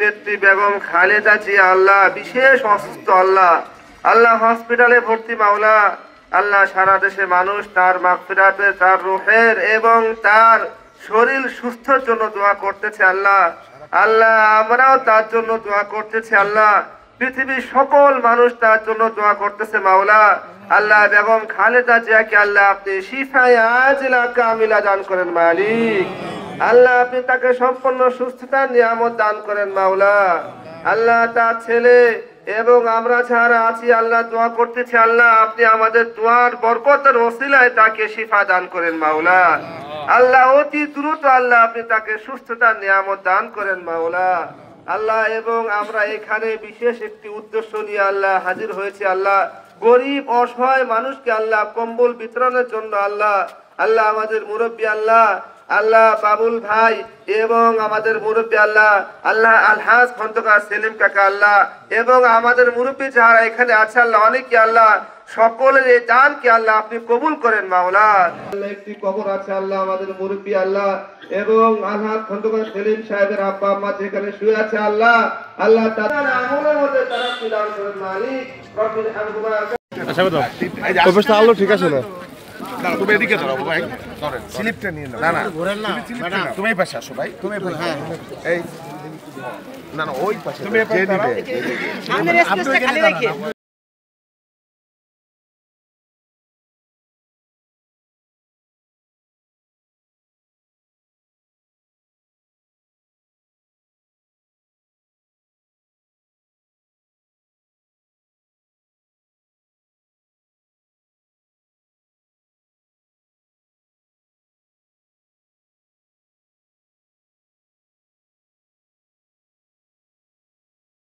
ব্যক্তি বেগম খালেদা জিয়া আল্লাহ বিশেষ অসুস্থ আল্লাহ, আল্লাহ হসপিটালে ভর্তি মাওলা। আল্লাহ সারা দেশে মানুষ তার মাগফিরাতে, তার রূহের এবং তার শরীর সুস্থর জন্য দোয়া করতেছে আল্লাহ। আল্লাহ আমরাও তার জন্য দোয়া করতেছি আল্লাহ। পৃথিবীর সকল মানুষ তার জন্য দোয়া করতেছে মাওলা। আল্লাহ বেগম খালেদা জিয়াকে আল্লাহ আপনি শিফায়ে আজিলা কামিলা দান করেন মালিক। আল্লাহ আপনি তাকে সম্পূর্ণ সুস্থতার নিয়ামত দান করেন মাওলা। আল্লাহ তার ছেলে এবং আমরা যারা আছি আল্লাহ দোয়া করতেছি আল্লাহ আপনি আমাদের দোয়ার বরকতের ওসিলায় তাকে শিফা দান করেন মাওলা। আল্লাহ অতি দ্রুত আল্লাহ আপনি তাকে সুস্থতার নিয়ামত দান করেন মাওলা। আল্লাহ এবং আমরা এখানে বিশেষ একটি উদ্দেশ্য নিয়ে আল্লাহ হাজির হয়েছি আল্লাহ, গরিব অসহায় মানুষকে আল্লাহ কম্বল বিতরণের জন্য আল্লাহ। আল্লাহ আমাদের মুরব্বী আল্লাহ, আল্লাহ বাবুল ভাই এবং আমাদের মুরব্বী আল্লাহ, আল্লাহ আলহাজ খন্দকার সেলিম কাকা আল্লাহ এবং আমাদের মুরব্বী যারা এখানে আছে আল্লাহ অনেকে আল্লাহ, সকলের এই দানকে আল্লাহ আপনি কবুল করেন মাওলা। আল্লাহ একটি কবর আছে আল্লাহ আমাদের মুরব্বী আল্লাহ এবং আলহাজ খন্দকার সেলিম সাহেবের আব্বা আম্মা যেখানে শুয়ে আছে আল্লাহ, আল্লাহ তাআলা আমলের মধ্যে তারা দান করেন মালিক। রব্বিল হামদুমা আচ্ছা দাও প্রফেসর আলো ঠিক আছে না? না তুমি এদিকে দাঁড়াও ভাই, ধরেন স্লিপটা নিয়ে নাও। না না ঘোরেন না ম্যাডাম, তুমি এই পাশে আসো ভাই, তুমি এই পাশে। এই না না ওই পাশে, তুমি এই পাশে দাঁড়াও। সামনের স্পেসটা খালি রেখে